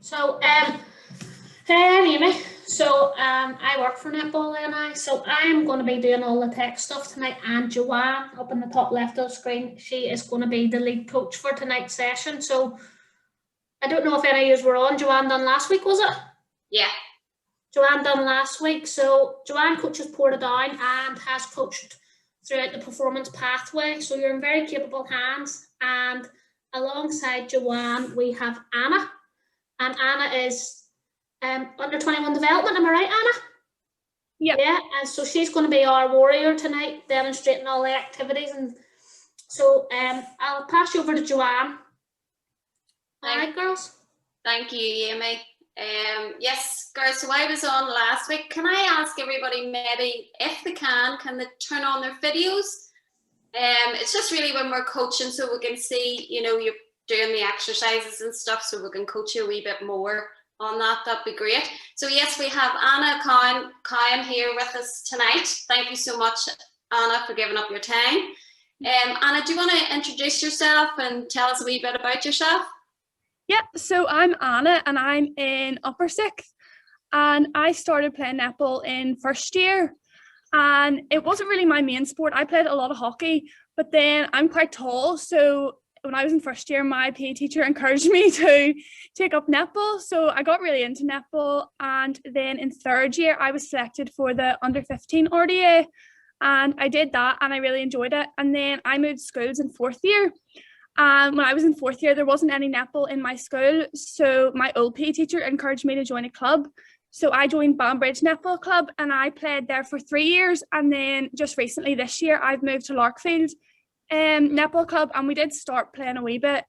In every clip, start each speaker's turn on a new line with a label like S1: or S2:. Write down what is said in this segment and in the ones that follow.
S1: So, hey, Amy. So, I work for Netball and so I'm going to be doing all the tech stuff tonight. And Joanne, up in the top left of the screen, she is going to be the lead coach for tonight's session. So, I don't know if any of you were on. Joanne done last week, was it?
S2: Yeah.
S1: Joanne done last week. So, Joanne coaches Portadown and has coached throughout the performance pathway. So, you're in very capable hands. And alongside Joanne, we have Anna. And Anna is under 21 development. Am I right, Anna?
S3: Yep.
S1: Yeah, and so she's going to be our warrior tonight, demonstrating all the activities. And so I'll pass you over to Joanne. All right, girls.
S2: Thank you, Amy. Yes, girls, so I was on last week. Can I ask everybody, maybe, if they can they turn on their videos? It's just really when we're coaching so we can see, you know, you're doing the exercises and stuff, so we can coach you a wee bit more on that. That'd be great. So yes, we have Anna Cowan here with us tonight. Thank you so much, Anna, for giving up your time. Anna, do you want to introduce yourself and tell us a wee bit about yourself?
S3: Yeah, so I'm Anna and I'm in upper sixth, and I started playing netball in first year, and it wasn't really my main sport. I played a lot of hockey, but then I'm quite tall, so when I was in first year, my PE teacher encouraged me to take up netball, so I got really into netball. And then in third year I was selected for the under 15 RDA, and I did that and I really enjoyed it. And then I moved schools in fourth year, and when I was in fourth year there wasn't any netball in my school, so my old PE teacher encouraged me to join a club. So I joined Banbridge Netball Club and I played there for 3 years, and then just recently this year I've moved to Larkfield netball club, and we did start playing a wee bit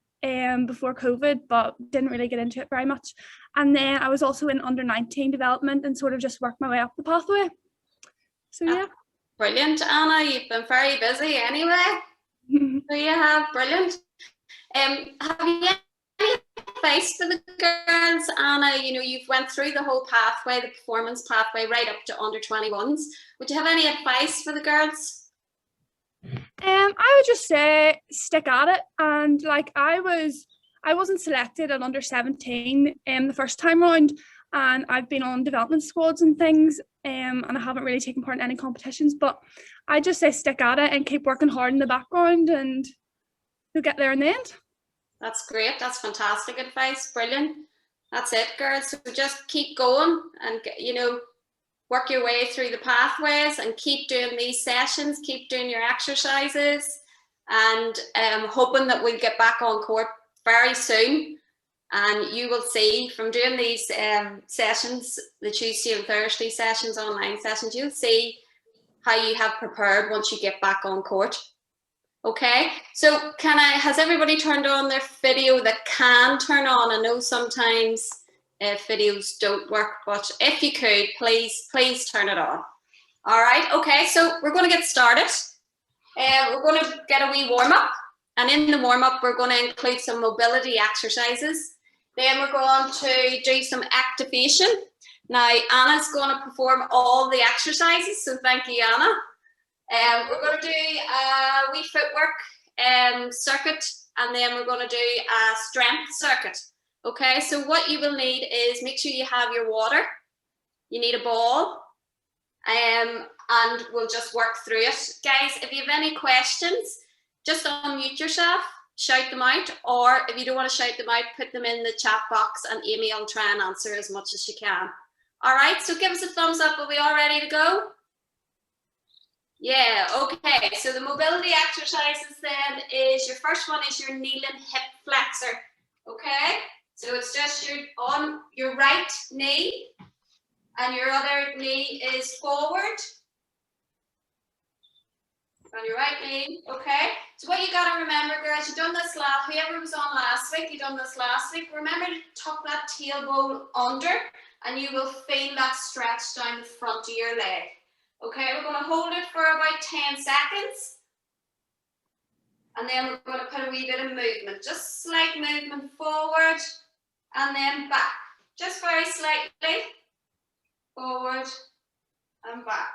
S3: before COVID, but didn't really get into it very much. And then I was also in under 19 development and sort of just worked my way up the pathway. So yeah.
S2: Brilliant, Anna. You've been very busy anyway. So you have, brilliant. Have you any advice for the girls, Anna? You know, you've went through the whole pathway, the performance pathway, right up to under 21s. Would you have any advice for the girls?
S3: I would just say stick at it. And like I wasn't selected at under 17 the first time round, and I've been on development squads and things, and I haven't really taken part in any competitions, but I just say stick at it and keep working hard in the background and you'll get there in the end.
S2: That's great. That's fantastic advice. Brilliant. That's it, girls. So just keep going and, you know, work your way through the pathways and keep doing these sessions, keep doing your exercises, and hoping that we'll get back on court very soon. And you will see from doing these sessions, the Tuesday and Thursday sessions, online sessions, you'll see how you have prepared once you get back on court. Okay, so has everybody turned on their video that can turn on? I know sometimes videos don't work, but if you could, please turn it on. All right, okay, so we're going to get started. We're going to get a wee warm-up, and in the warm-up we're going to include some mobility exercises. Then we're going to do some activation. Now Anna's going to perform all the exercises, so thank you, Anna. We're going to do a wee footwork circuit, and then we're going to do a strength circuit. Okay, so what you will need is make sure you have your water, you need a ball, and we'll just work through it. Guys, if you have any questions, just unmute yourself, shout them out, or if you don't want to shout them out, put them in the chat box and Amy will try and answer as much as she can. All right, so give us a thumbs up. Are we all ready to go? Yeah, okay, so the mobility exercises then is, your first one is your kneeling hip flexor, okay? So it's just on your right knee, and your other knee is forward. On your right knee, okay? So what you gotta remember, girls, you done this whoever was on last week, you done this last week, remember to tuck that tailbone under, and you will feel that stretch down the front of your leg. Okay, we're going to hold it for about 10 seconds. And then we're going to put a wee bit of movement. Just slight movement forward and then back. Just very slightly. Forward and back.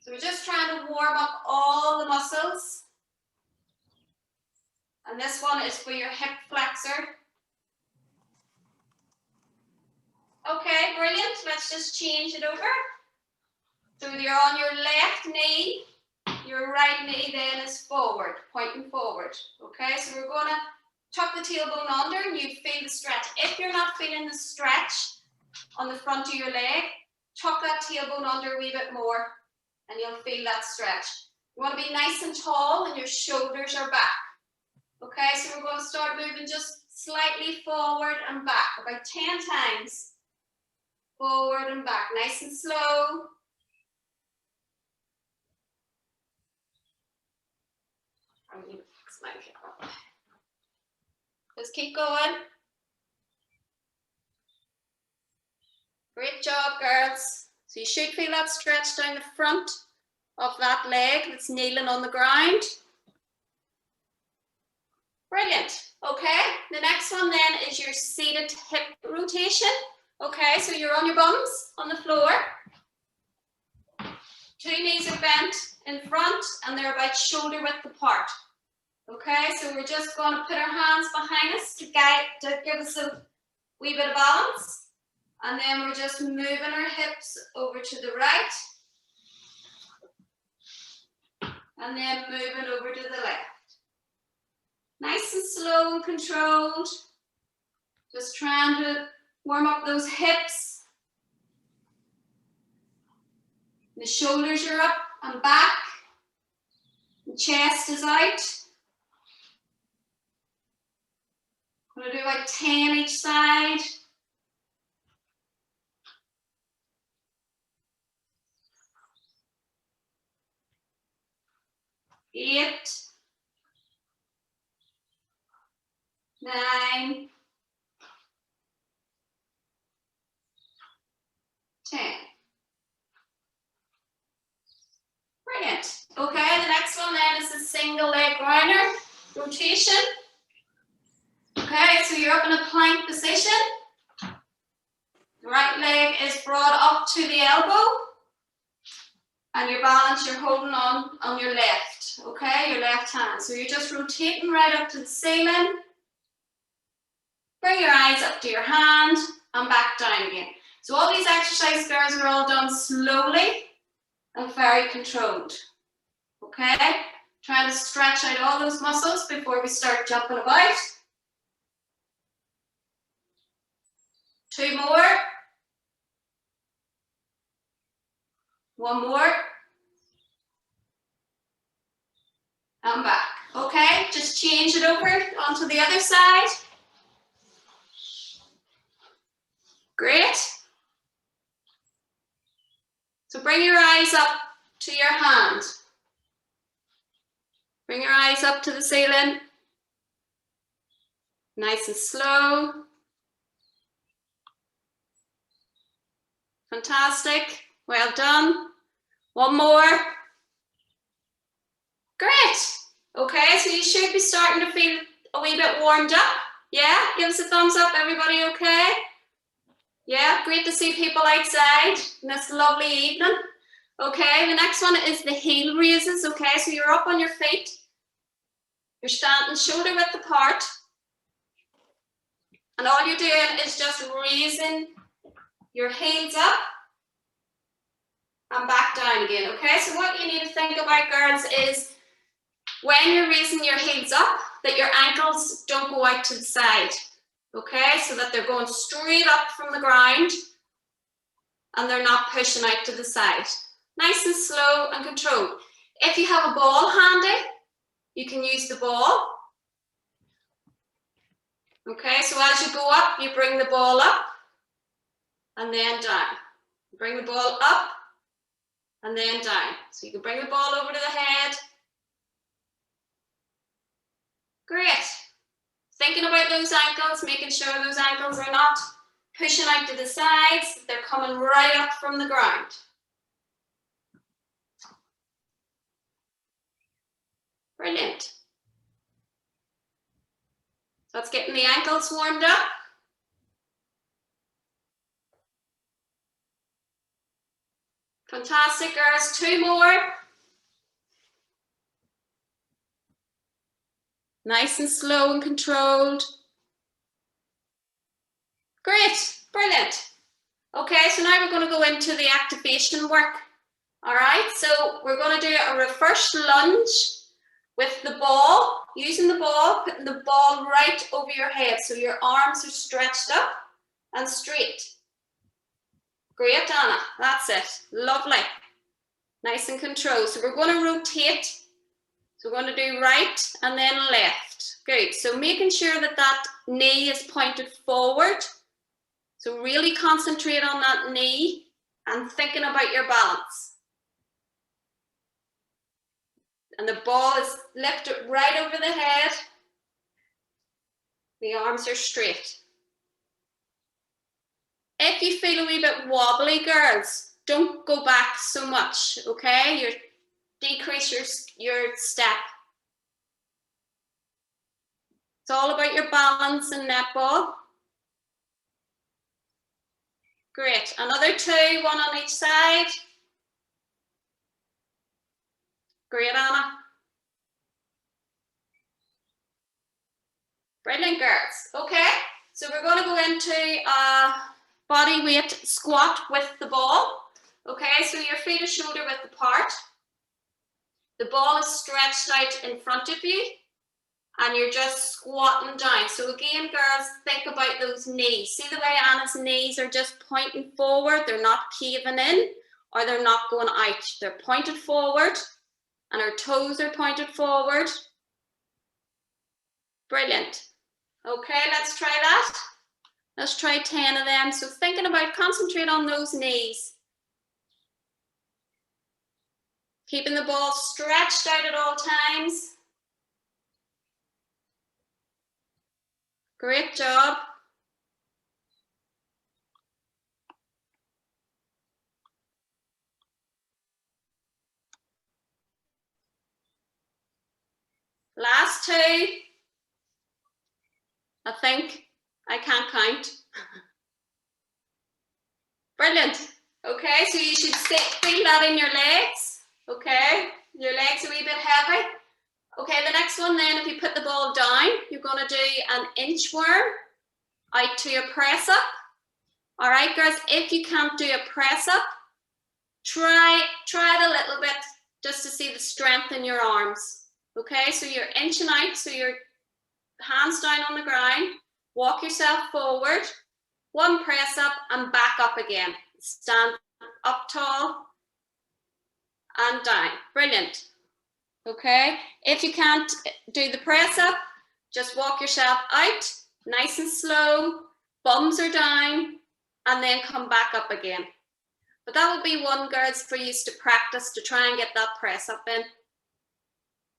S2: So we're just trying to warm up all the muscles And this one is for your hip flexor. Okay, brilliant. Let's just change it over. So you're on your left knee, your right knee then is forward, pointing forward. Okay, so we're going to tuck the tailbone under and you feel the stretch. If you're not feeling the stretch on the front of your leg, tuck that tailbone under a wee bit more and you'll feel that stretch. You want to be nice and tall and your shoulders are back. Okay, so we're going to start moving just slightly forward and back, about 10 times. Forward and back, nice and slow. Just keep going. Great job, girls. So you should feel that stretch down the front of that leg that's kneeling on the ground. Brilliant. Okay, the next one then is your seated hip rotation. Okay, so you're on your bums on the floor. Two knees are bent in front and they're about shoulder width apart. Okay, so we're just going to put our hands behind us to give us a wee bit of balance. And then we're just moving our hips over to the right. And then moving over to the left. Nice and slow and controlled. Just trying to warm up those hips. The shoulders are up and back. The chest is out. I'm going to do like 10 each side. Eight. 9. 10. Brilliant. Okay, the next one then is a single leg grinder rotation. Okay, so you're up in a plank position. The right leg is brought up to the elbow. And your balance you're holding on your left. Okay, your left hand. So you're just rotating right up to the ceiling. Bring your eyes up to your hand and back down again. So all these exercises, girls, are all done slowly and very controlled. Okay? Trying to stretch out all those muscles before we start jumping about. 2 more. 1 more. And back. Okay? Just change it over onto the other side. Great. So bring your eyes up to your hand. Bring your eyes up to the ceiling. Nice and slow. Fantastic. Well done. 1 more. Great. Okay, so you should be starting to feel a wee bit warmed up. Yeah, give us a thumbs up, everybody, okay? Yeah, great to see people outside in this lovely evening. Okay, the next one is the heel raises. Okay, so you're up on your feet. You're standing shoulder width apart. And all you're doing is just raising your heels up and back down again. Okay, so what you need to think about, girls, is when you're raising your heels up, that your ankles don't go out to the side. Okay, so that they're going straight up from the ground and they're not pushing out to the side. Nice and slow and controlled. If you have a ball handy, you can use the ball. Okay, so as you go up, you bring the ball up and then down. Bring the ball up and then down. So you can bring the ball over to the head. Great. Thinking about those ankles, making sure those ankles are not pushing out to the sides, they're coming right up from the ground. Brilliant. So that's getting the ankles warmed up. Fantastic, girls. 2 more. Nice and slow and controlled. Great, brilliant. Okay, so now we're going to go into the activation work. All right, so we're going to do a reverse lunge with the ball, using the ball, putting the ball right over your head. So your arms are stretched up and straight. Great, Anna, that's it. Lovely. Nice and controlled. So we're going to rotate. So we're going to do right and then left. Good, so making sure that that knee is pointed forward. So really concentrate on that knee and thinking about your balance. And the ball is lifted right over the head. The arms are straight. If you feel a wee bit wobbly, girls, don't go back so much, okay? Decrease your step. It's all about your balance in netball. Great, another 2, 1 on each side. Great, Anna. Brilliant, girls. Okay, so we're going to go into a body weight squat with the ball. Okay, so your feet are shoulder width apart. The ball is stretched out in front of you and you're just squatting down. So again, girls, think about those knees. See the way Anna's knees are just pointing forward? They're not caving in or they're not going out. They're pointed forward and her toes are pointed forward. Brilliant. Okay, let's try that. Let's try 10 of them. So thinking about, concentrate on those knees. Keeping the ball stretched out at all times. Great job. Last 2. I think. I can't count. Brilliant. Okay, so you should feel that in your legs. Okay, your legs are a wee bit heavy. Okay, the next one then, if you put the ball down, you're going to do an inchworm out to a press up. All right, girls, if you can't do a press up, try it a little bit just to see the strength in your arms. Okay, so you're inching out, so your hands down on the ground, walk yourself forward, 1 press up and back up again. Stand up tall and down. Brilliant. Okay, if you can't do the press up, just walk yourself out, nice and slow, bums are down, and then come back up again. But that will be one, girls, for you to practice to try and get that press up in.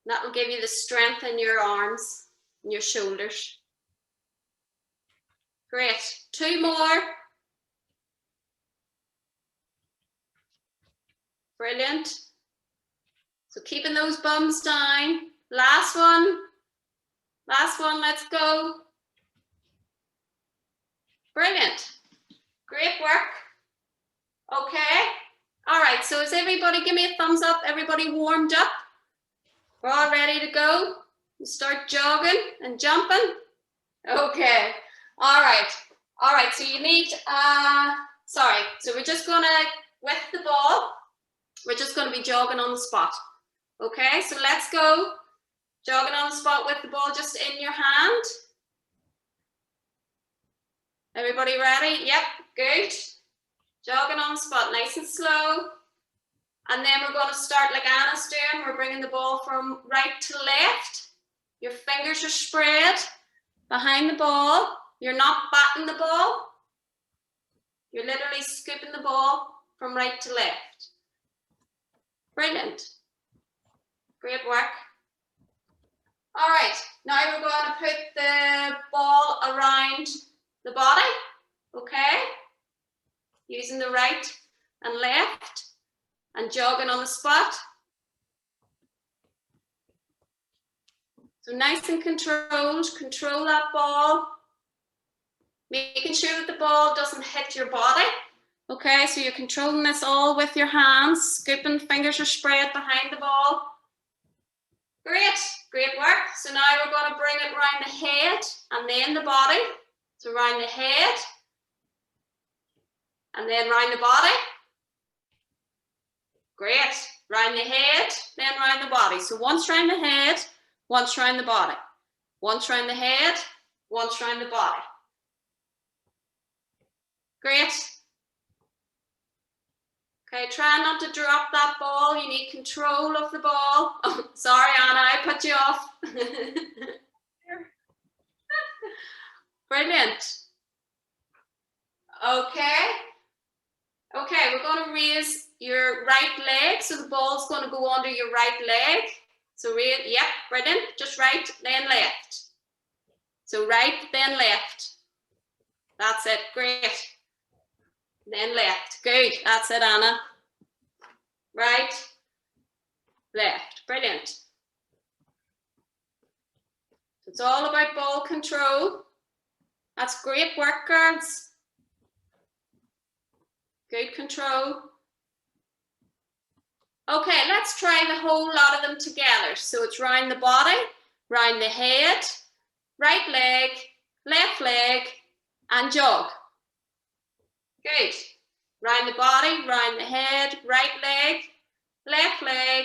S2: That will give you the strength in your arms and your shoulders. Great, 2 more. Brilliant. So keeping those bums down. Last one, let's go. Brilliant, great work. Okay, all right, so is everybody, give me a thumbs up, everybody warmed up? We're all ready to go? Start jogging and jumping? Okay, all right, so you need, so we're just gonna, with the ball, we're just gonna be jogging on the spot. Okay, so let's go. Jogging on the spot with the ball just in your hand. Everybody ready? Yep, good. Jogging on the spot, nice and slow. And then we're going to start like Anna's doing. We're bringing the ball from right to left. Your fingers are spread behind the ball. You're not batting the ball. You're literally scooping the ball from right to left. Brilliant. Great work. All right, now we're going to put the ball around the body, okay? Using the right and left and jogging on the spot. So nice and controlled, control that ball. Making sure that the ball doesn't hit your body. Okay, so you're controlling this all with your hands, scooping, fingers are spread behind the ball. Great. great work. So now we're going to bring it around the head and then the body. So around the head and then round the body. Great. Round the head, then round the body. So once round the head, once round the body. Once round the head, once round the body. Great. Okay, try not to drop that ball. You need control of the ball. Oh, sorry, Anna, I put you off. Brilliant. Okay. Okay, we're going to raise your right leg. So the ball's going to go under your right leg. So raise, yep, brilliant. Just right, then left. So right, then left. That's it, great. Then left, good. That's it, Anna. Right, left, brilliant. So it's all about ball control. That's great work, girls. Good control. Okay, let's try the whole lot of them together. So it's round the body, round the head, right leg, left leg, and jog. Good. Round the body, round the head, right leg, left leg,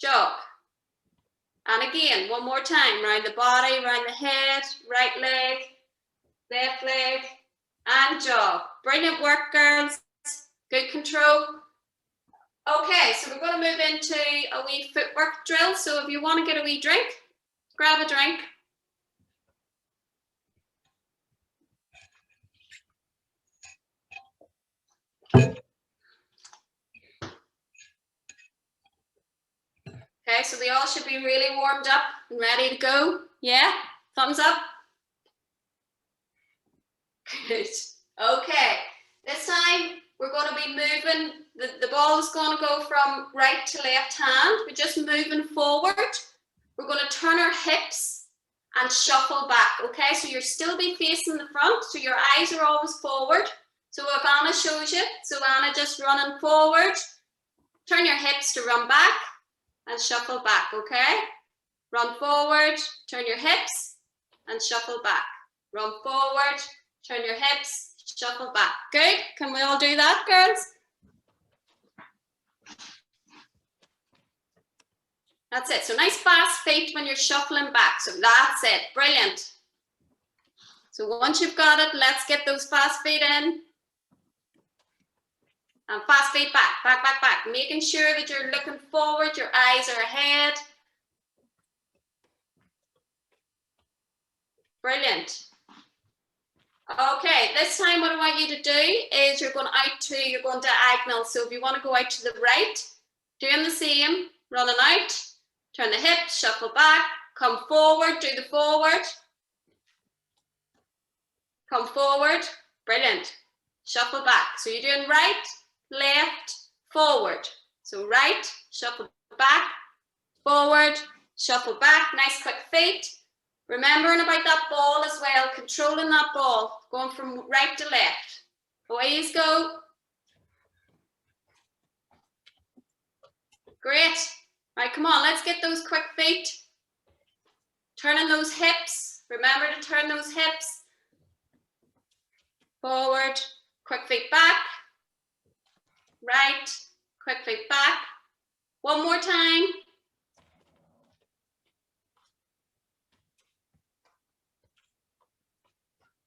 S2: jog. And again, one more time. Round the body, round the head, right leg, left leg, and jog. Brilliant work, girls. Good control. Okay, so we're going to move into a wee footwork drill. So if you want to get a wee drink, grab a drink. Okay, so they all should be really warmed up and ready to go. Yeah, thumbs up. Good. Okay, this time we're going to be moving, the ball is going to go from right to left hand. We're just moving forward. We're going to turn our hips and shuffle back, okay? So you'll still be facing the front, so your eyes are always forward. So if Anna shows you, so Anna just running forward, turn your hips to run back and shuffle back, okay? Run forward, turn your hips and shuffle back. Run forward, turn your hips, shuffle back. Good. Can we all do that, girls? That's it. So nice fast feet when you're shuffling back. So that's it. Brilliant. So once you've got it, let's get those fast feet in. And fast feet back, back, back, back. Making sure that you're looking forward, your eyes are ahead. Brilliant. Okay, this time what I want you to do is you're going diagonal. So if you want to go out to the right, doing the same, running out, turn the hips, shuffle back, come forward, do the forward. Come forward, brilliant. Shuffle back. So you're doing right, left, forward. So right, shuffle back, forward, shuffle back. Nice quick feet. Remembering about that ball as well, controlling that ball, going from right to left. Away you go. Great. Right, come on, let's get those quick feet. Turning those hips. Remember to turn those hips. Forward, quick feet back. Right, quick feet back. One more time.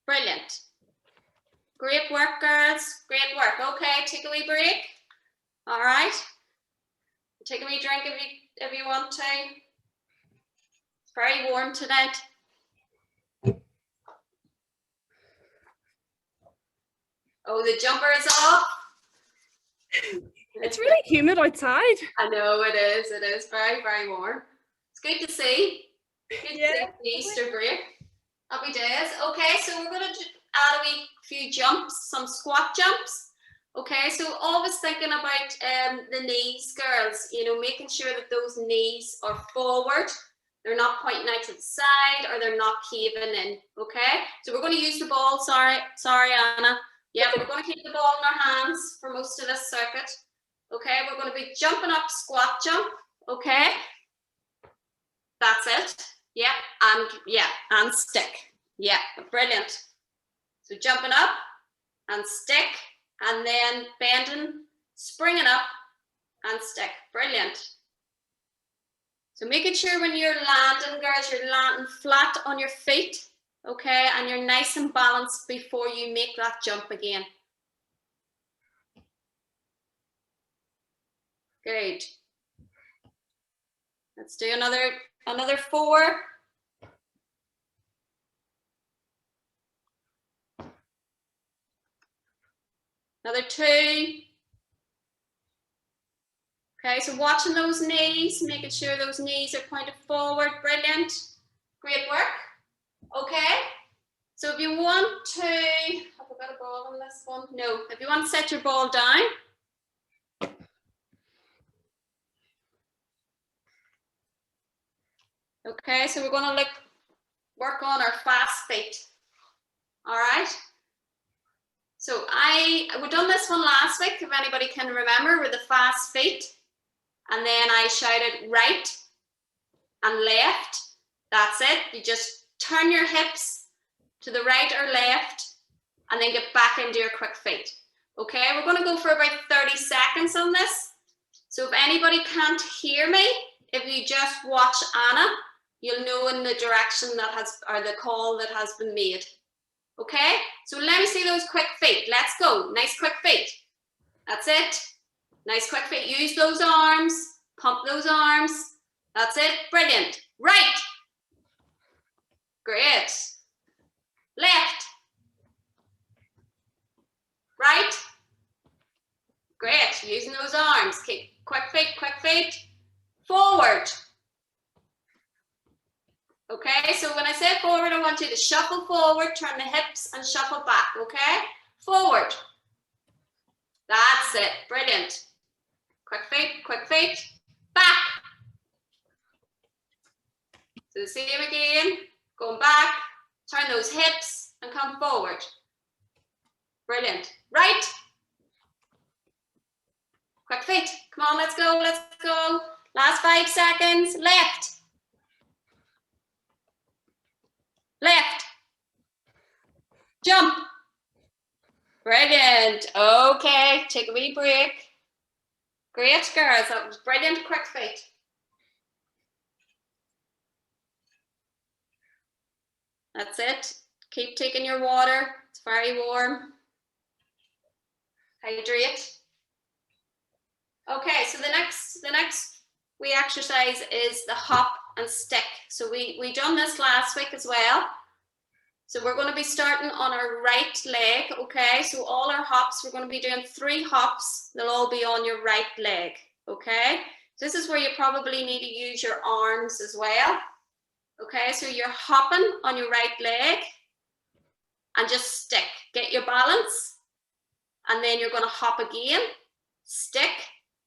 S2: Brilliant. Great work, girls. Great work. Okay, take a wee break. All right. Take a wee drink if you want to. It's very warm tonight. Oh, the jumper is off.
S3: It's really humid outside.
S2: I know it is. It is very, very warm. It's good to see. Good to see the Easter break. Happy days. Okay, so we're going to add a few jumps, some squat jumps. Okay, so always thinking about the knees, girls, you know, making sure that those knees are forward. They're not pointing out to the side or they're not caving in. Okay, so we're going to use the ball. Sorry, Anna. Yeah, we're going to keep the ball in our hands for most of this circuit. Okay, we're going to be jumping up, squat jump. Okay. That's it. Yeah, and stick. Yeah, brilliant. So jumping up and stick, and then bending, springing up and stick. Brilliant. So making sure when you're landing, girls, you're landing flat on your feet, okay, and you're nice and balanced before you make that jump again. Good. Let's do another 4. Another 2. Okay, so watching those knees, making sure those knees are pointed forward. Brilliant. Great work. Okay. So if you want to, have I got a ball on this one? No. If you want to set your ball down. Okay, so we're going to work on our fast feet. All right. So we done this one last week, if anybody can remember, with the fast feet. And then I shouted right and left. That's it. You just turn your hips to the right or left and then get back into your quick feet. Okay, we're going to go for about 30 seconds on this. So if anybody can't hear me, if you just watch Anna, you'll know in the direction or the call that has been made. Okay, so let me see those quick feet. Let's go. Nice quick feet. That's it. Nice quick feet. Use those arms. Pump those arms. That's it. Brilliant. Right. Great. Left. Right. Great. Using those arms. Keep quick feet, quick feet. Forward. Okay, so when I say forward, I want you to shuffle forward, turn the hips and shuffle back, okay? Forward. That's it, brilliant. Quick feet, back. So the same again, going back, turn those hips and come forward. Brilliant. Right. Quick feet, come on, let's go, let's go. Last 5 seconds, left. Left. Jump. Brilliant. Okay, take a wee break. Great, girls. That was brilliant. Quick feet. That's it. Keep taking your water. It's very warm. Hydrate. Okay, so the next wee exercise is the hop and stick. So we done this last week as well. So we're going to be starting on our right leg, okay? So all our hops, we're going to be doing 3 hops. They'll all be on your right leg, okay? This is where you probably need to use your arms as well, okay? So you're hopping on your right leg and just stick. Get your balance, and then you're going to hop again, stick,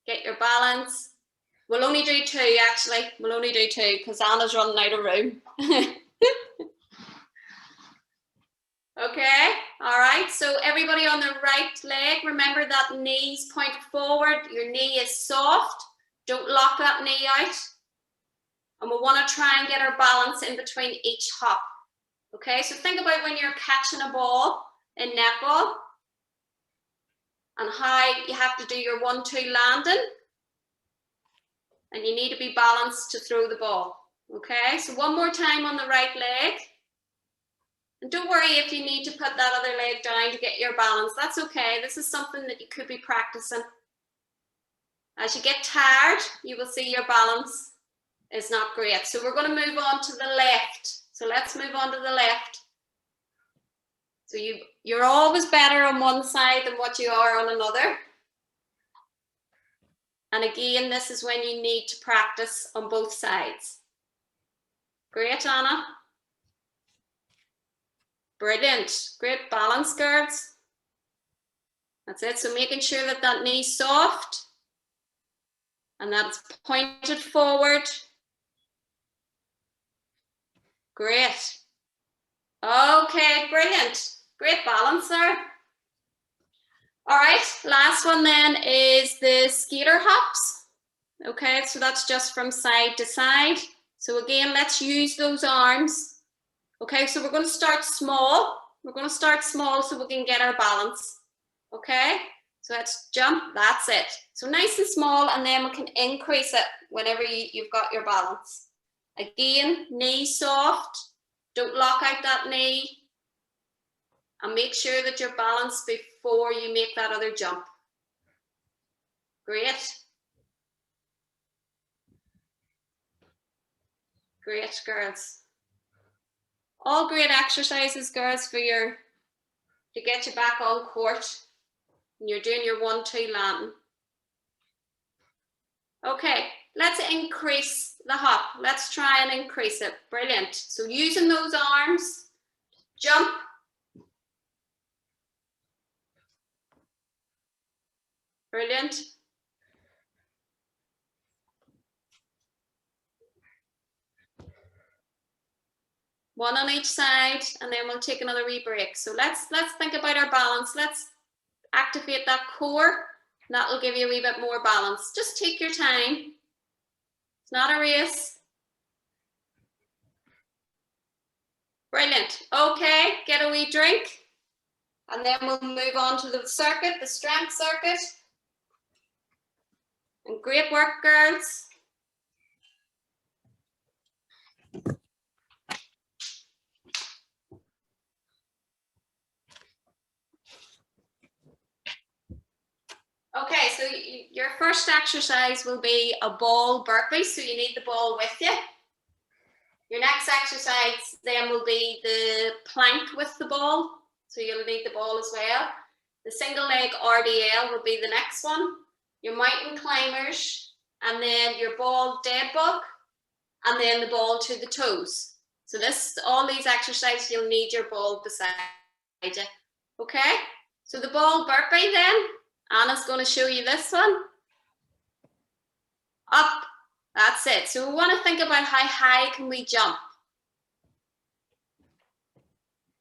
S2: get your balance. We'll only do 2, actually. We'll only do 2 because Anna's running out of room. Okay, all right, so everybody on the right leg, remember that knees point forward, your knee is soft, don't lock that knee out, and we want to try and get our balance in between each hop. Okay, so think about when you're catching a ball in netball and how you have to do your 1-2 landing, and you need to be balanced to throw the ball. Okay, so one more time on the right leg. And don't worry if you need to put that other leg down to get your balance. That's okay. This is something that you could be practicing. As you get tired, you will see your balance is not great. So we're going to move on to the left. So let's move on to the left. So you're always better on one side than what you are on another. And again, this is when you need to practice on both sides. Great, Anna. Brilliant. Great balance, girls. That's it. So making sure that that knee's soft and that it's pointed forward. Great. Okay, brilliant. Great balance there. All right, last one then is the skater hops. Okay, so that's just from side to side. So again, let's use those arms. Okay, so we're going to start small. We're going to start small so we can get our balance. Okay, so let's jump. That's it. So nice and small, and then we can increase it whenever you've got your balance. Again, knee soft. Don't lock out that knee. And make sure that you're balanced before you make that other jump. Great. Great, girls. All great exercises, girls, for to get you back on court. And you're doing your 1-2 landing. Okay, let's increase the hop. Let's try and increase it. Brilliant. So using those arms, jump. Brilliant. One on each side, and then we'll take another wee break. So let's think about our balance. Let's activate that core. And that will give you a wee bit more balance. Just take your time. It's not a race. Brilliant. Okay, get a wee drink. And then we'll move on to the circuit, the strength circuit. And great work, girls. Okay, so your first exercise will be a ball burpee, so you need the ball with you. Your next exercise then will be the plank with the ball, so you'll need the ball as well. The single leg RDL will be the next one. Your mountain climbers, and then your ball dead bug, and then the ball to the toes. So all these exercises, you'll need your ball beside you. Okay, so the ball burpee then, Anna's going to show you this one. Up, that's it. So we want to think about how high can we jump.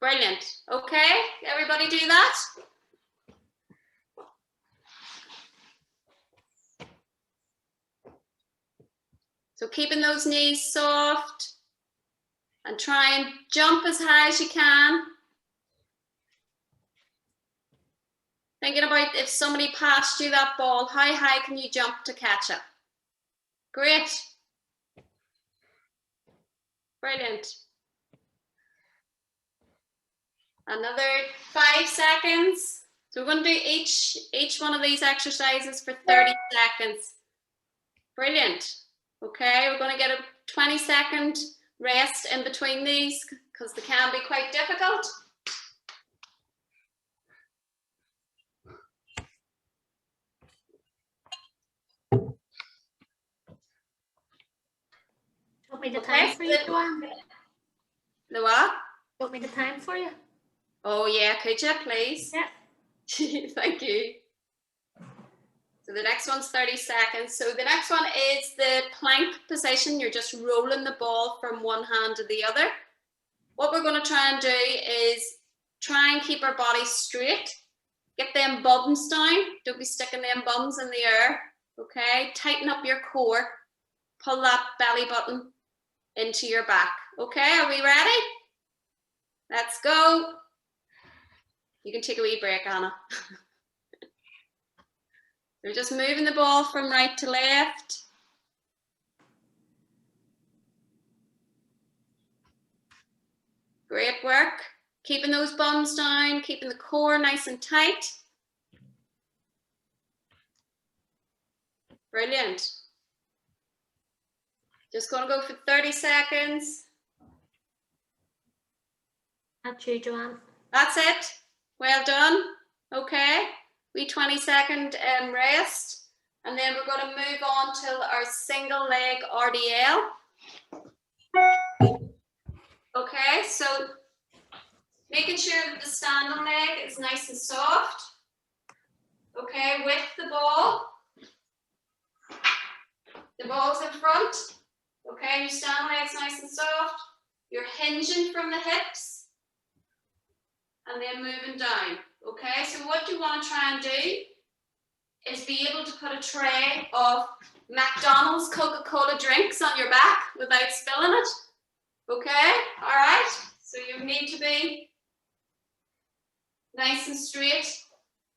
S2: Brilliant. Okay, everybody do that? So keeping those knees soft and try and jump as high as you can. Thinking about if somebody passed you that ball, how high can you jump to catch it? Great. Brilliant. Another 5 seconds. So we're going to do each one of these exercises for 30 seconds. Brilliant. Okay, we're going to get a 20-second rest in between these because they can be quite difficult.
S1: Want me the time for you, Joanne?
S2: The what?
S1: Want me the time for you?
S2: Oh yeah, could you please?
S1: Yeah.
S2: Thank you. So the next one's 30 seconds. So the next one is the plank position. You're just rolling the ball from one hand to the other. What we're going to try and do is try and keep our body straight. Get them bums down. Don't be sticking them bums in the air. Okay, tighten up your core. Pull that belly button into your back. Okay, are we ready? Let's go. You can take a wee break, Anna. We're just moving the ball from right to left. Great work. Keeping those bums down, keeping the core nice and tight. Brilliant. Just going to go for 30 seconds.
S1: That's you, Joanne.
S2: That's it. Well done. Okay. We 20-second rest. And then we're going to move on to our single leg RDL. Okay, so making sure that the standing leg is nice and soft. Okay, with the ball. The ball's in front. Okay, your standing leg's nice and soft. You're hinging from the hips. And then moving down. Okay, so what you want to try and do is be able to put a tray of McDonald's Coca-Cola drinks on your back without spilling it. Okay, all right. So you need to be nice and straight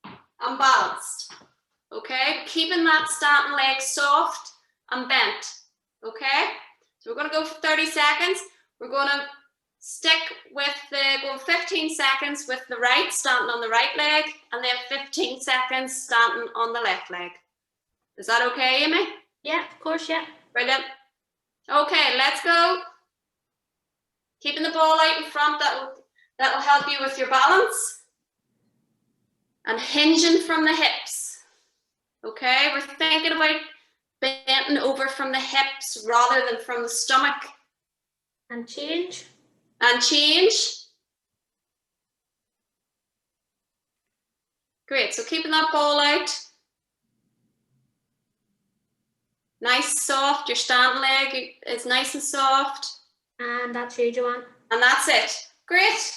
S2: and balanced. Okay, keeping that standing leg soft and bent. Okay, so we're going to go for 30 seconds. We're going to stick with going 15 seconds with the right, standing on the right leg, and then 15 seconds standing on the left leg. Is that okay, Amy?
S1: Yeah, of course, yeah.
S2: Brilliant. Okay, let's go. Keeping the ball out in front, that'll help you with your balance. And hinging from the hips. Okay, we're thinking about bending over from the hips rather than from the stomach.
S1: And change.
S2: And change. Great, so keeping that ball out. Nice, soft, your standing leg is nice and soft.
S1: And that's you, Joanne.
S2: And that's it. Great.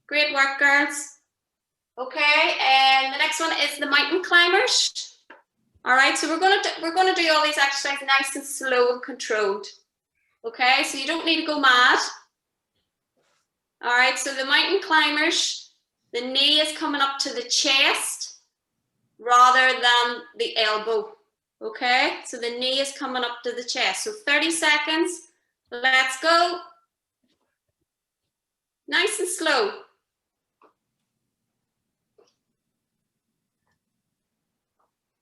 S2: Great work, girls. Okay, and the next one is the mountain climbers. All right, so we're gonna do all these exercises nice and slow and controlled. Okay, so you don't need to go mad. All right, so the mountain climbers, the knee is coming up to the chest rather than the elbow. Okay, so the knee is coming up to the chest. So 30 seconds. Let's go. Nice and slow.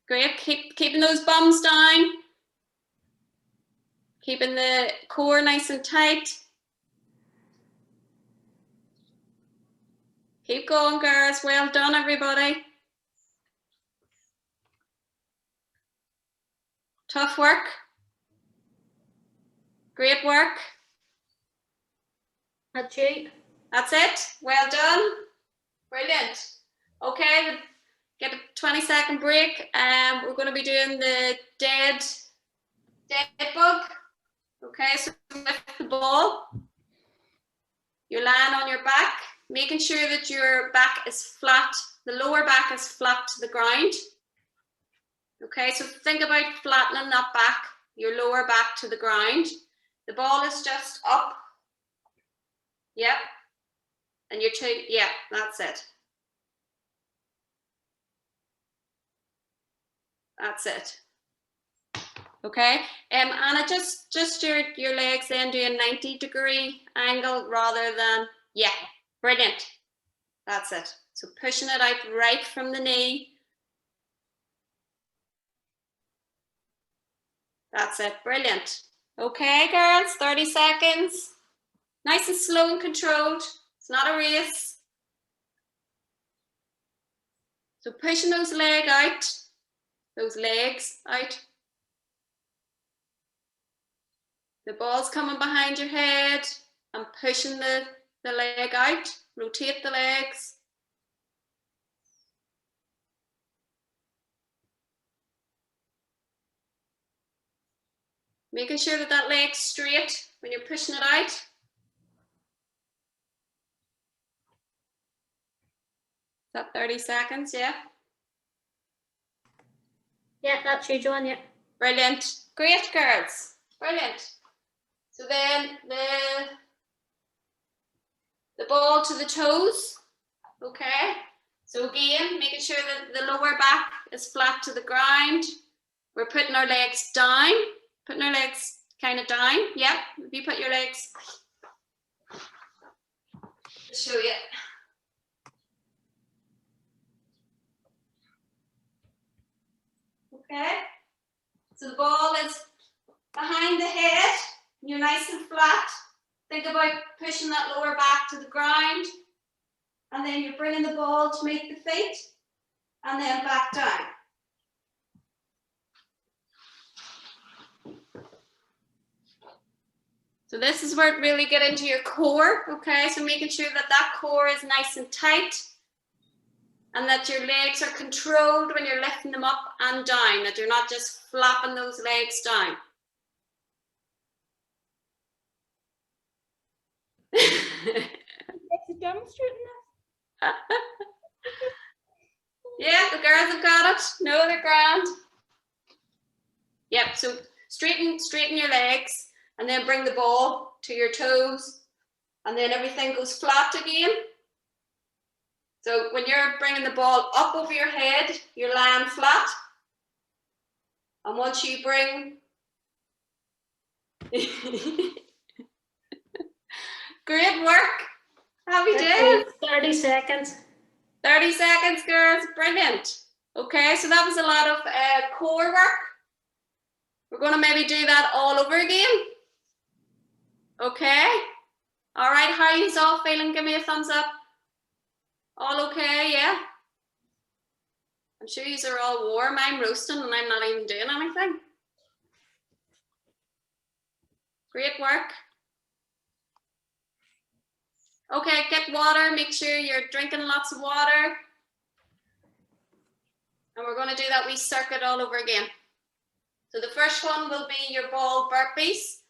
S2: Great, keeping those bums down. Keeping the core nice and tight. Keep going, girls. Well done, everybody. Tough work. Great work.
S1: That's you.
S2: That's it. Well done. Brilliant. Okay, get a 20-second break. We're going to be doing the dead bug. Okay, so with the ball, you're lying on your back, making sure that your back is flat, the lower back is flat to the ground. Okay, so think about flattening that back, your lower back to the ground. The ball is just up. Yep. And your two, yeah, that's it. That's it. Okay, Anna, just your legs then do a 90-degree angle rather than, yeah, brilliant. That's it. So pushing it out right from the knee. That's it, brilliant. Okay, girls, 30 seconds. Nice and slow and controlled. It's not a race. So pushing those legs out. The ball's coming behind your head and pushing the leg out. Rotate the legs. Making sure that that leg's straight when you're pushing it out. Is that 30 seconds, yeah?
S1: Yeah, that's you, Joanne, yeah.
S2: Brilliant. Great, girls. Brilliant. So then the ball to the toes, okay? So again, making sure that the lower back is flat to the ground. We're putting our legs down, putting our legs kind of down. Yep, if you put your legs, I'll show you. Okay, so the ball is behind the head, you're nice and flat. Think about pushing that lower back to the ground, and then you're bringing the ball to meet the feet, and then back down. So this is where it really get into your core, okay? So making sure that that core is nice and tight, and that your legs are controlled when you're lifting them up and down, that you're not just flapping those legs down.
S3: Demonstrating this?
S2: Yeah, the girls have got it. No, they're grand. Yep, so straighten your legs and then bring the ball to your toes and then everything goes flat again. So when you're bringing the ball up over your head, you're lying flat. And once you bring... Great work. Happy day.
S1: 30 seconds.
S2: 30 seconds, girls. Brilliant. Okay, so that was a lot of core work. We're going to maybe do that all over again. Okay. All right, how are you all feeling? Give me a thumbs up. All okay, yeah? I'm sure you are all warm. I'm roasting and I'm not even doing anything. Great work. Okay, get water. Make sure you're drinking lots of water. And we're going to do that wee circuit all over again. So the first one will be your ball burpees.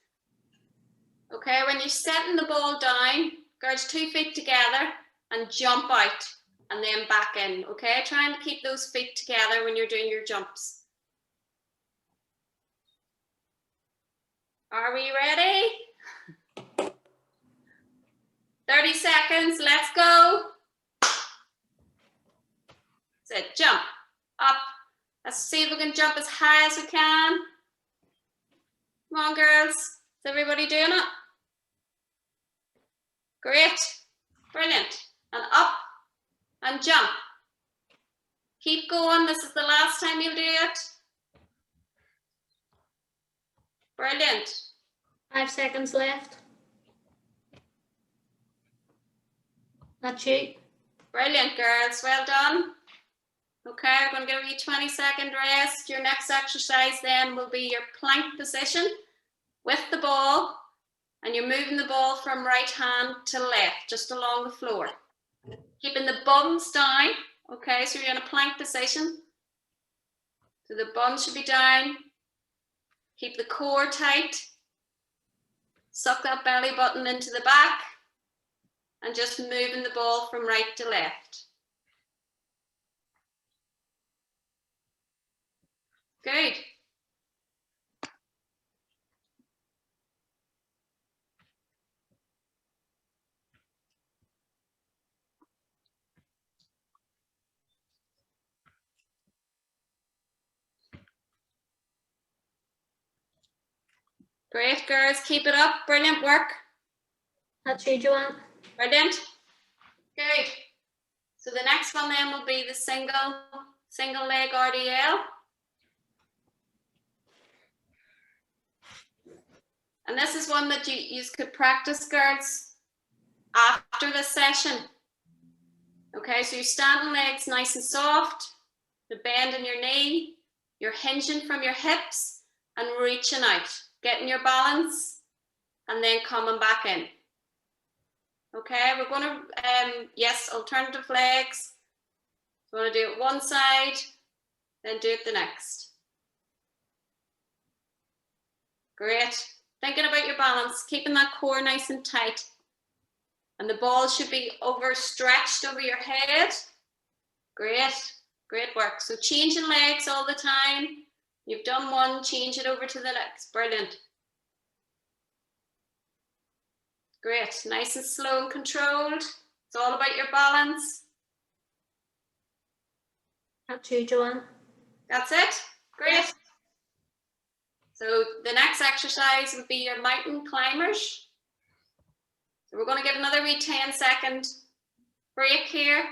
S2: Okay, when you're setting the ball down, girls, 2 feet together and jump out and then back in. Okay, trying to keep those feet together when you're doing your jumps. Are we ready? 30 seconds, let's go. That's it, jump, up. Let's see if we can jump as high as we can. Come on, girls. Is everybody doing it? Great, brilliant. And up and jump. Keep going, this is the last time you'll do it. Brilliant.
S1: 5 seconds left. That's you.
S2: Brilliant, girls, well done. Okay, I'm going to give you a 20-second rest. Your next exercise then will be your plank position with the ball, and you're moving the ball from right hand to left, just along the floor. Keeping the bums down, okay, so you're in a plank position. So the bum should be down. Keep the core tight. Suck that belly button into the back, and just moving the ball from right to left. Good. Great, girls, keep it up. Brilliant work.
S1: That's you, Joanne.
S2: Brilliant. Good. So the next one then will be the single leg RDL. And this is one that you could practice, girls, after this session. Okay, so you're standing legs nice and soft, the bend in your knee, you're hinging from your hips and reaching out, getting your balance and then coming back in. Okay, we're going to, yes, alternative legs. So we're going to do it one side, then do it the next. Great. Thinking about your balance, keeping that core nice and tight. And the ball should be overstretched over your head. Great, great work. So changing legs all the time. You've done one, change it over to the next. Brilliant. Great, nice and slow and controlled. It's all about your balance.
S1: That's you, Joanne.
S2: That's it. Great. So the next exercise would be your mountain climbers. So we're going to give another wee 10-second break here.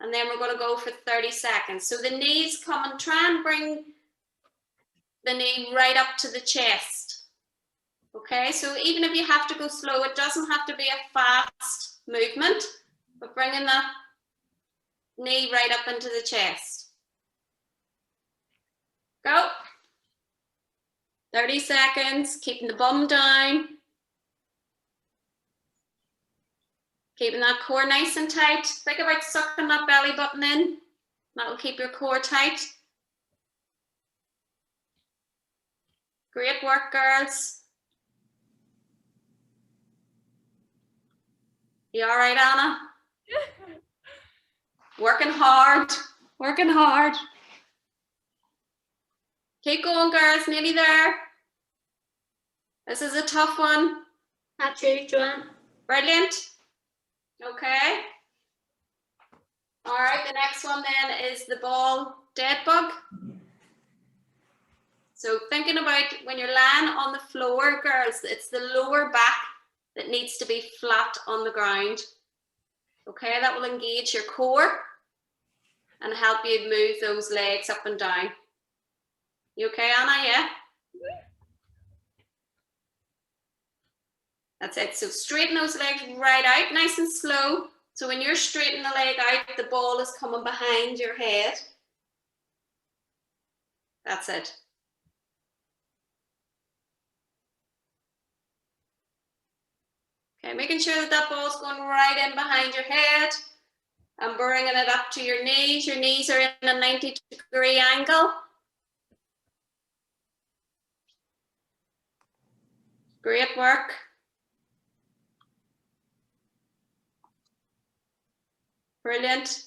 S2: And then we're going to go for 30 seconds. So the knees come and try and bring the knee right up to the chest. Okay, so even if you have to go slow, it doesn't have to be a fast movement, but bringing that knee right up into the chest. Go. 30 seconds, keeping the bum down. Keeping that core nice and tight. Think about sucking that belly button in. That will keep your core tight. Great work, girls. You all right, Anna? Working hard, working hard. Keep going, girls, nearly there. This is a tough one.
S1: That's you, Joanne.
S2: Brilliant. Okay. All right, the next one then is the ball dead bug. So thinking about when you're lying on the floor, girls, it's the lower back that needs to be flat on the ground. Okay, that will engage your core and help you move those legs up and down. You okay, Anna? Yeah? That's it. So straighten those legs right out, nice and slow. So when you're straightening the leg out, the ball is coming behind your head. That's it. Okay, making sure that that ball's going right in behind your head and bringing it up to your knees. Your knees are in a 90-degree angle. Great work. Brilliant.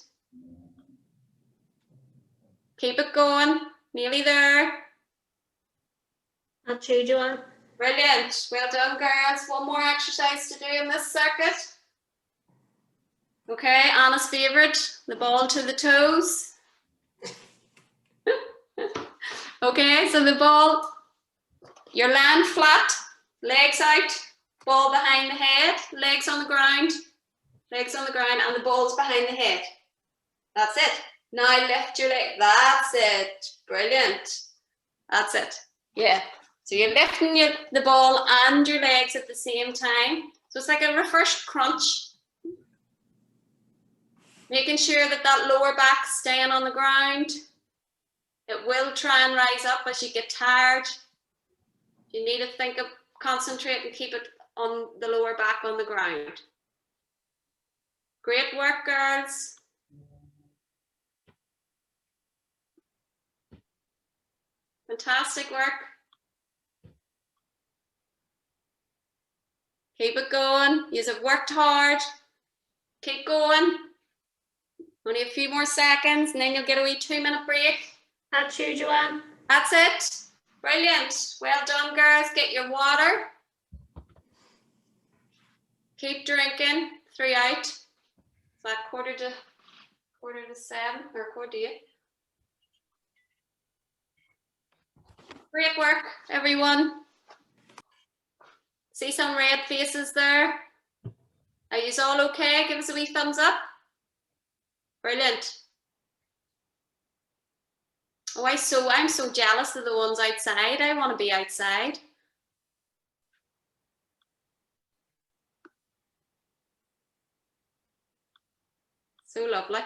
S2: Keep it going. Nearly there.
S1: That's you, Joanne.
S2: Brilliant. Well done, girls. One more exercise to do in this circuit. Okay, Anna's favourite, the ball to the toes. Okay, so the ball, you're lying flat, legs out, ball behind the head, legs on the ground, and the ball's behind the head. That's it. Now lift your leg. That's it. Brilliant. That's it. Yeah. So you're lifting the ball and your legs at the same time. So it's like a reverse crunch. Making sure that that lower back's staying on the ground. It will try and rise up as you get tired. You need to concentrate and keep it on the lower back on the ground. Great work, girls. Fantastic work. Keep it going. You have worked hard. Keep going. Only a few more seconds and then you'll get a wee 2-minute break.
S1: That's you, Joanne.
S2: That's it. Brilliant. Well done, girls. Get your water. Keep drinking throughout. It's like quarter to 7 or quarter to 8. Great work, everyone. See some red faces there? Are you all okay? Give us a wee thumbs up. Brilliant. Oh, I'm so jealous of the ones outside. I want to be outside. So lovely.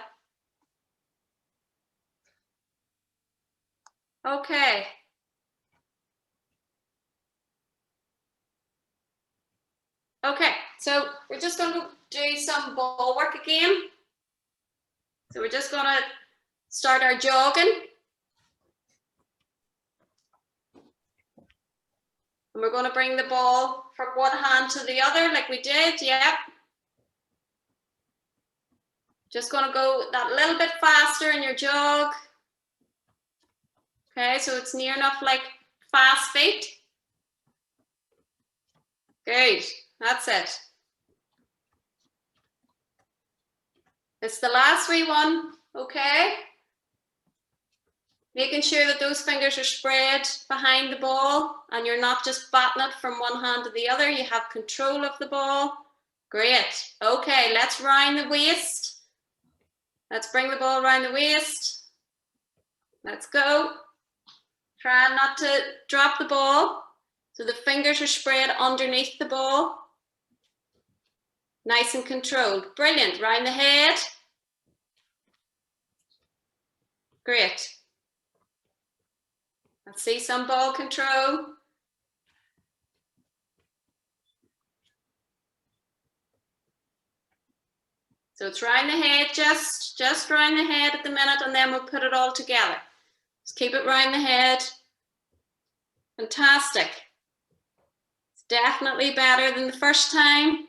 S2: Okay. Okay, so we're just going to do some ball work again. So we're just going to start our jogging. And we're going to bring the ball from one hand to the other like we did, yeah. Just going to go that little bit faster in your jog. Okay, so it's near enough like fast feet. Good, that's it. It's the last wee one, okay? Making sure that those fingers are spread behind the ball and you're not just batting it from one hand to the other. You have control of the ball. Great. Okay, let's round the waist. Let's bring the ball around the waist. Let's go. Try not to drop the ball. So the fingers are spread underneath the ball. Nice and controlled. Brilliant. Round the head. Great. Let's see some ball control. So it's round the head, just round the head at the minute, and then we'll put it all together. Just keep it round the head. Fantastic. It's definitely better than the first time.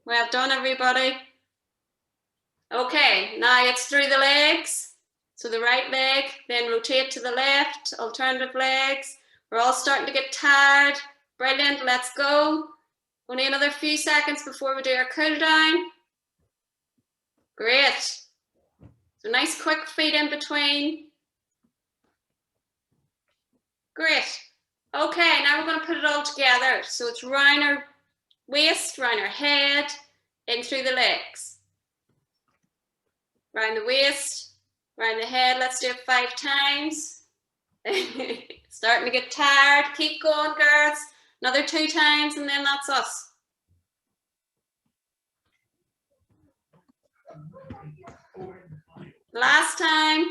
S2: Well done, everybody. Okay, now it's through the legs. So the right leg, then rotate to the left, alternative legs. We're all starting to get tired. Brilliant, let's go. Only another few seconds before we do our cool down. Great. So nice quick feet in between. Great. Okay, now we're going to put it all together. So it's round our waist, round our head, in through the legs. Round the waist, round the head. Let's do it 5 times. Starting to get tired. Keep going, girls. Another 2 times and then that's us. Last time.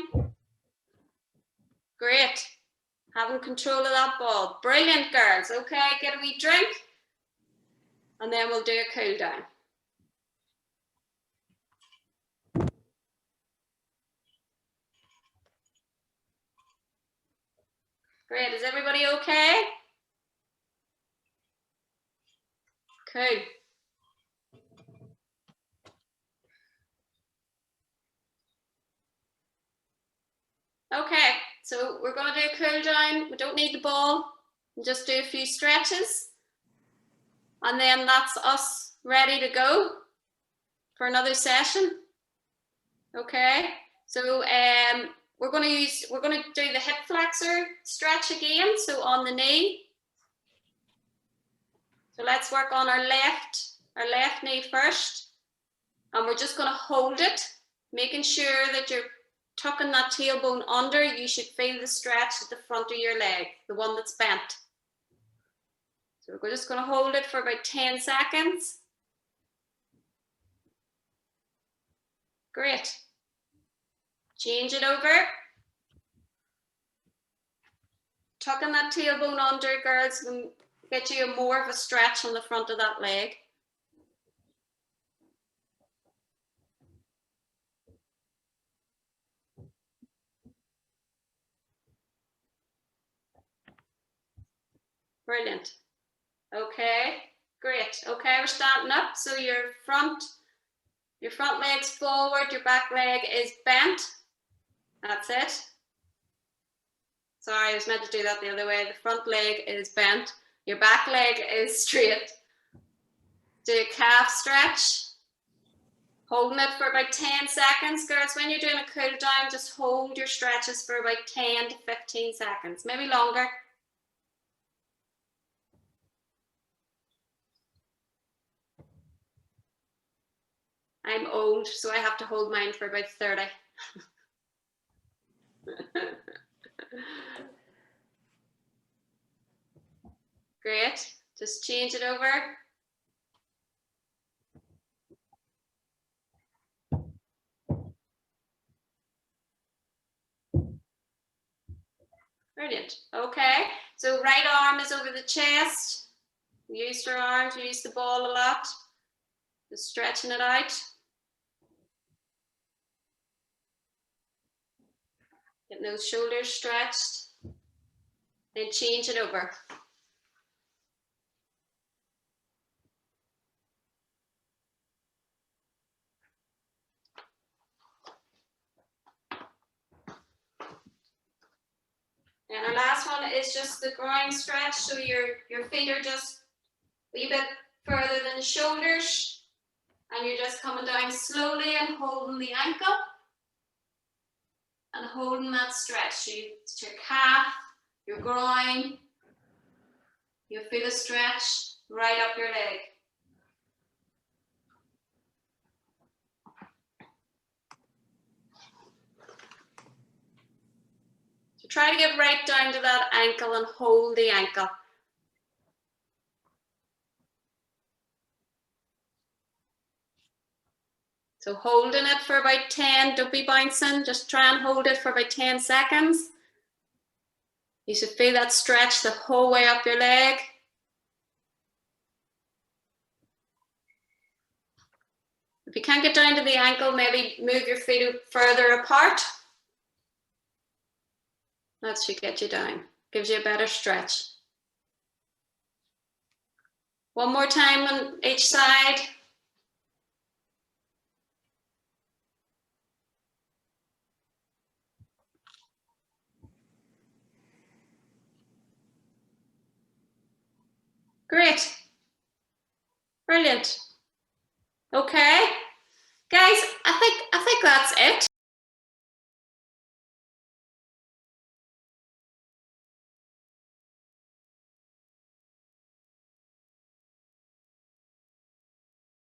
S2: Great. Having control of that ball. Brilliant, girls. Okay, get a wee drink. And then we'll do a cool down. Great. Is everybody okay? Cool. Okay, so we're going to do a cool down. We don't need the ball. We'll just do a few stretches. And then that's us ready to go for another session. Okay, so we're going to do the hip flexor stretch again. So on the knee. So let's work on our left knee first. And we're just going to hold it, making sure that you're tucking that tailbone under. You should feel the stretch at the front of your leg, the one that's bent. So we're just going to hold it for about 10 seconds. Great. Change it over. Tucking that tailbone under, girls, will get you more of a stretch on the front of that leg. Brilliant. Okay, great. Okay, we're standing up. So your front leg's forward, your back leg is bent. That's it. Sorry, I was meant to do that the other way. The front leg is bent. Your back leg is straight. Do a calf stretch. Holding it for about 10 seconds. Girls, when you're doing a cool down, just hold your stretches for about 10 to 15 seconds, maybe longer. I'm old, so I have to hold mine for about 30. Great. Just change it over. Brilliant. Okay. So right arm is over the chest. Use your arms, use the ball a lot. Just stretching it out. Getting those shoulders stretched. Then change it over. And our last one is just the groin stretch. So your feet are just a wee bit further than the shoulders. And you're just coming down slowly and holding the ankle. And holding that stretch. So it's your calf, your groin. You'll feel a stretch right up your leg. So try to get right down to that ankle and hold the ankle. So holding it for about 10, don't be bouncing, just try and hold it for about 10 seconds. You should feel that stretch the whole way up your leg. If you can't get down to the ankle, maybe move your feet further apart. That should get you down, gives you a better stretch. One more time on each side. Great. Brilliant. Okay. Guys, I think that's it.